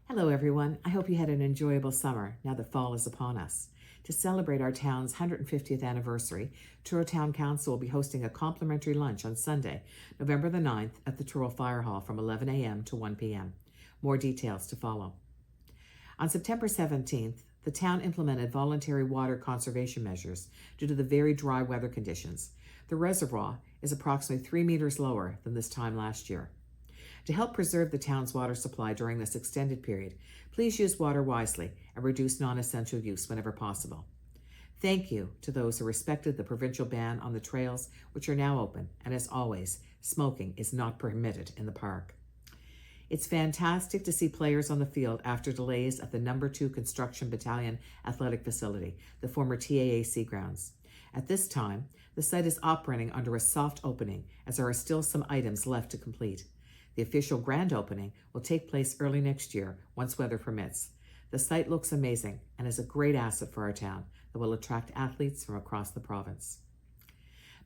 Hello, everyone. I hope you had an enjoyable summer now that fall is upon us. To celebrate our town's 150th anniversary, Truro Town Council will be hosting a complimentary lunch on Sunday, November the 9th at the Truro Fire Hall from 11 a.m. to 1 p.m. More details to follow. On September 17th, the town implemented voluntary water conservation measures due to the very dry weather conditions. The reservoir is approximately 3 meters lower than this time last year. To help preserve the town's water supply during this extended period, please use water wisely and reduce non-essential use whenever possible. Thank you to those who respected the provincial ban on the trails, which are now open, and as always, smoking is not permitted in the park. It's fantastic to see players on the field after delays at the No. 2 Construction Battalion Athletic Facility, the former TAAC grounds. At this time, the site is operating under a soft opening as there are still some items left to complete. The official grand opening will take place early next year once weather permits. The site looks amazing and is a great asset for our town that will attract athletes from across the province.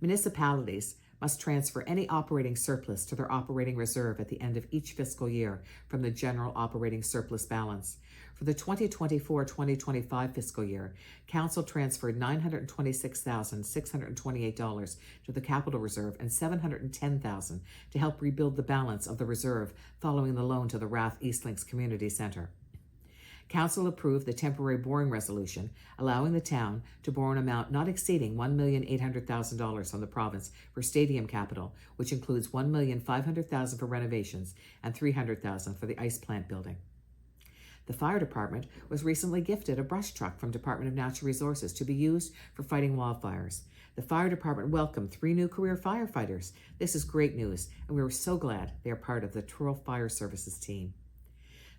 Municipalities must transfer any operating surplus to their operating reserve at the end of each fiscal year from the general operating surplus balance. For the 2024-2025 fiscal year, Council transferred $926,628 to the capital reserve and $710,000 to help rebuild the balance of the reserve following the loan to the Rath Eastlinks Community Centre. Council approved the temporary borrowing resolution, allowing the town to borrow an amount not exceeding $1,800,000 from the province for stadium capital, which includes $1,500,000 for renovations and $300,000 for the ice plant building. The fire department was recently gifted a brush truck from Department of Natural Resources to be used for fighting wildfires. The fire department welcomed 3 new career firefighters. This is great news, and we were so glad they are part of the Truro Fire Services team.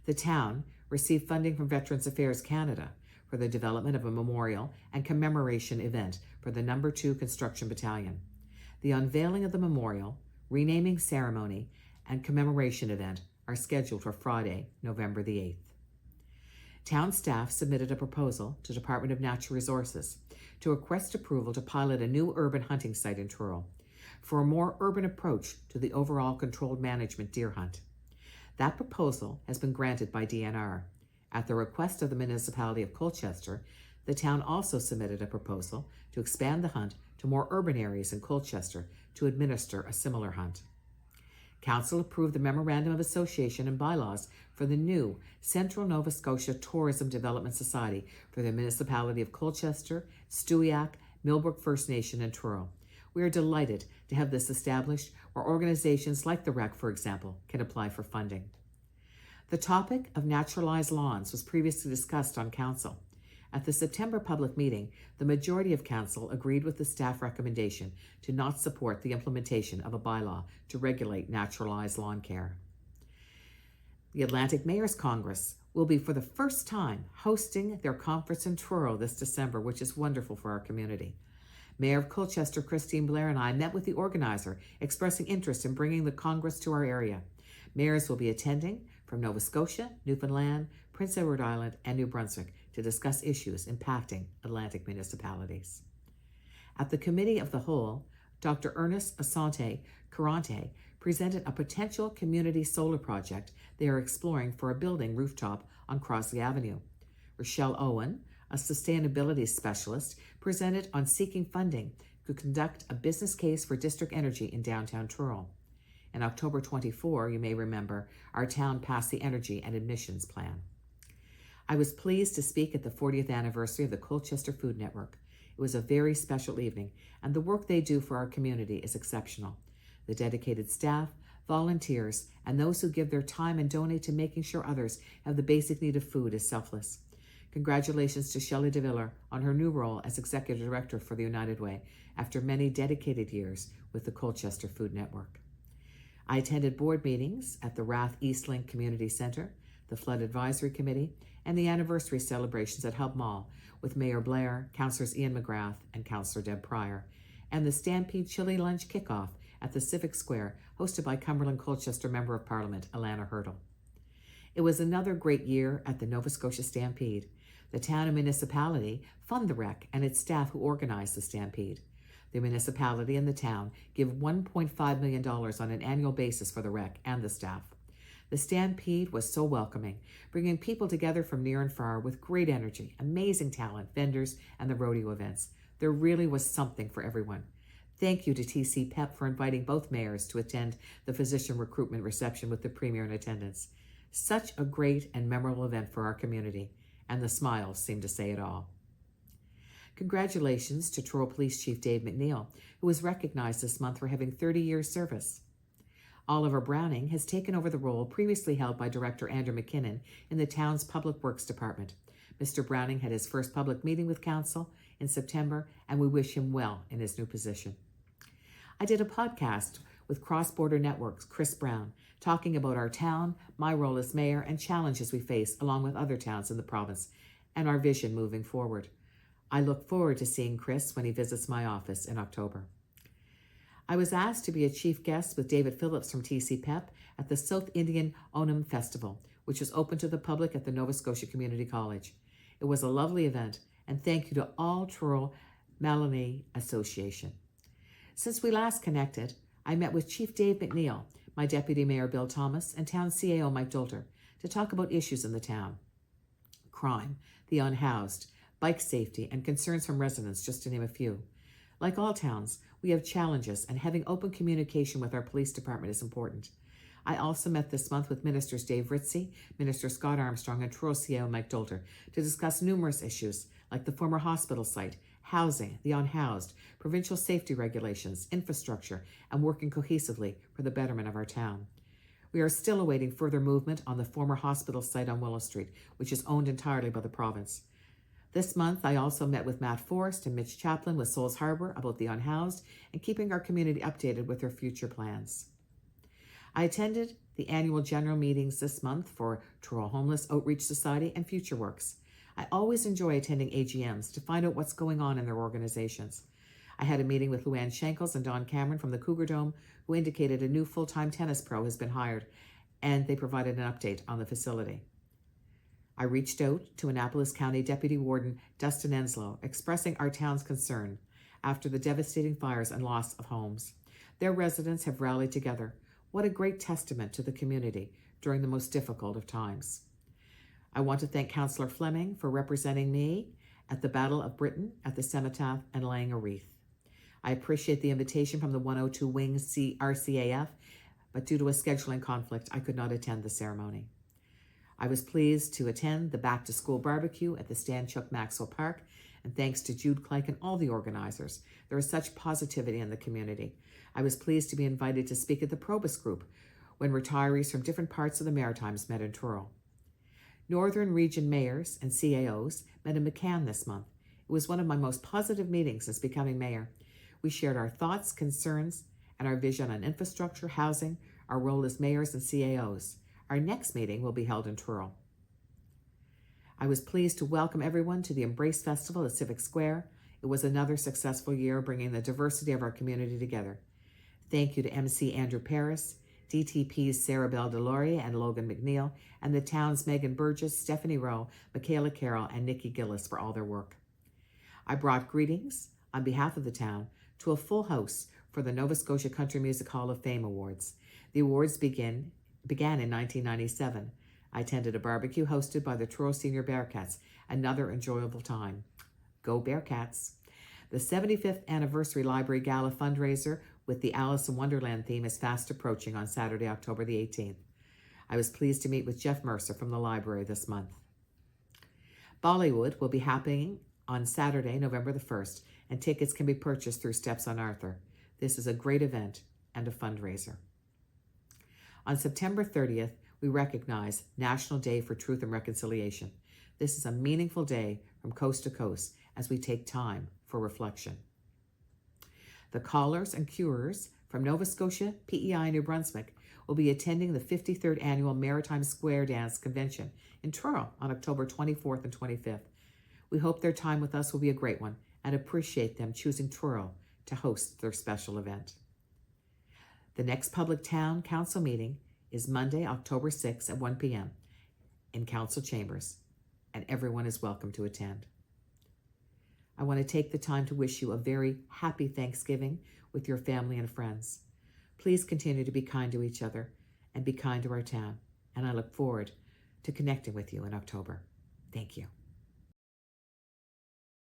The town received funding from Veterans Affairs Canada for the development of a memorial and commemoration event for the No. 2 Construction Battalion. The unveiling of the memorial, renaming ceremony, and commemoration event are scheduled for Friday, November the 8th. Town staff submitted a proposal to Department of Natural Resources to request approval to pilot a new urban hunting site in Truro for a more urban approach to the overall controlled management deer hunt. That proposal has been granted by DNR. At the request of the municipality of Colchester, the town also submitted a proposal to expand the hunt to more urban areas in Colchester to administer a similar hunt. Council approved the Memorandum of Association and bylaws for the new Central Nova Scotia Tourism Development Society for the municipality of Colchester, Stewiacke, Millbrook First Nation, and Truro. We are delighted to have this established where organizations like the REC, for example, can apply for funding. The topic of naturalized lawns was previously discussed on Council. At the September public meeting, the majority of Council agreed with the staff recommendation to not support the implementation of a bylaw to regulate naturalized lawn care. The Atlantic Mayors Congress will be for the first time hosting their conference in Truro this December, which is wonderful for our community. Mayor of Colchester, Christine Blair, and I met with the organizer, expressing interest in bringing the Congress to our area. Mayors will be attending from Nova Scotia, Newfoundland, Prince Edward Island, and New Brunswick to discuss issues impacting Atlantic municipalities. At the Committee of the Whole, Dr. Ernest Asante Carante presented a potential community solar project they are exploring for a building rooftop on Crossley Avenue. Rochelle Owen, a sustainability specialist, presented on seeking funding to conduct a business case for district energy in downtown Truro. In October 24, you may remember, our town passed the Energy and Admissions Plan. I was pleased to speak at the 40th anniversary of the Colchester Food Network. It was a very special evening, and the work they do for our community is exceptional. The dedicated staff, volunteers, and those who give their time and donate to making sure others have the basic need of food is selfless. Congratulations to Shelley DeViller on her new role as Executive Director for the United Way after many dedicated years with the Colchester Food Network. I attended board meetings at the Rath Eastlink Community Centre, the Flood Advisory Committee, and the anniversary celebrations at Hub Mall with Mayor Blair, Councillors Ian McGrath and Councillor Deb Pryor, and the Stampede Chili Lunch Kickoff at the Civic Square, hosted by Cumberland Colchester Member of Parliament Alana Hurdle. It was another great year at the Nova Scotia Stampede. The town and municipality fund the REC and its staff who organize the Stampede. The municipality and the town give $1.5 million on an annual basis for the REC and the staff. The Stampede was so welcoming, bringing people together from near and far with great energy, amazing talent, vendors, and the rodeo events. There really was something for everyone. Thank you to TC PEP for inviting both mayors to attend the physician recruitment reception with the Premier in attendance. Such a great and memorable event for our community, and the smiles seem to say it all. Congratulations to Truro Police Chief Dave McNeil, who was recognized this month for having 30 years service. Oliver Browning has taken over the role previously held by Director Andrew McKinnon in the town's Public Works Department. Mr. Browning had his first public meeting with Council in September, and we wish him well in his new position. I did a podcast with Cross Border Network's Chris Brown, talking about our town, my role as mayor, and challenges we face along with other towns in the province, and our vision moving forward. I look forward to seeing Chris when he visits my office in October. I was asked to be a chief guest with David Phillips from TC PEP at the South Indian Onam Festival, which was open to the public at the Nova Scotia Community College. It was a lovely event, and thank you to all Truro Maloney Association. Since we last connected, I met with Chief Dave McNeil, my Deputy Mayor Bill Thomas, and Town CAO Mike Dolter to talk about issues in the town. Crime, the unhoused, bike safety, and concerns from residents, just to name a few. Like all towns, we have challenges, and having open communication with our police department is important. I also met this month with Ministers Dave Ritzie, Minister Scott Armstrong, and Truro CAO Mike Dolter to discuss numerous issues like the former hospital site, housing, the unhoused, provincial safety regulations, infrastructure, and working cohesively for the betterment of our town. We are still awaiting further movement on the former hospital site on Willow Street, which is owned entirely by the province. This month, I also met with Matt Forrest and Mitch Chaplin with Souls Harbour about the unhoused and keeping our community updated with their future plans. I attended the annual general meetings this month for Truro Homeless Outreach Society and Future Works. I always enjoy attending AGMs to find out what's going on in their organizations. I had a meeting with Luann Shankles and Don Cameron from the Cougar Dome, who indicated a new full-time tennis pro has been hired, and they provided an update on the facility. I reached out to Annapolis County Deputy Warden Dustin Enslow, expressing our town's concern after the devastating fires and loss of homes. Their residents have rallied together. What a great testament to the community during the most difficult of times. I want to thank Councillor Fleming for representing me at the Battle of Britain at the Cenotaph and laying a wreath. I appreciate the invitation from the 102 Wing RCAF, but due to a scheduling conflict, I could not attend the ceremony. I was pleased to attend the Back to School barbecue at the Stan Chuck Maxwell Park, and thanks to Jude Clark and all the organizers, there is such positivity in the community. I was pleased to be invited to speak at the Probus Group when retirees from different parts of the Maritimes met in Truro. Northern Region mayors and CAOs met in McCann this month. It was one of my most positive meetings since becoming mayor. We shared our thoughts, concerns, and our vision on infrastructure, housing, our role as mayors and CAOs. Our next meeting will be held in Truro. I was pleased to welcome everyone to the Embrace Festival at Civic Square. It was another successful year bringing the diversity of our community together. Thank you to MC Andrew Paris, DTP's Sarah Bell Deloria and Logan McNeil, and the town's Megan Burgess, Stephanie Rowe, Michaela Carroll, and Nikki Gillis for all their work. I brought greetings on behalf of the town to a full house for the Nova Scotia Country Music Hall of Fame Awards. The awards began in 1997. I attended a barbecue hosted by the Truro Senior Bearcats, another enjoyable time. Go Bearcats! The 75th Anniversary Library Gala fundraiser with the Alice in Wonderland theme is fast approaching on Saturday, October the 18th. I was pleased to meet with Jeff Mercer from the library this month. Bollywood will be happening on Saturday, November the 1st, and tickets can be purchased through Steps on Arthur. This is a great event and a fundraiser. On September 30th, we recognize National Day for Truth and Reconciliation. This is a meaningful day from coast to coast as we take time for reflection. The callers and curers from Nova Scotia, PEI, and New Brunswick will be attending the 53rd Annual Maritime Square Dance Convention in Truro on October 24th and 25th. We hope their time with us will be a great one and appreciate them choosing Truro to host their special event. The next public town council meeting is Monday, October 6th at 1 p.m. in council chambers, and everyone is welcome to attend. I want to take the time to wish you a very happy Thanksgiving with your family and friends. Please continue to be kind to each other and be kind to our town. and I look forward to connecting with you in October. Thank you.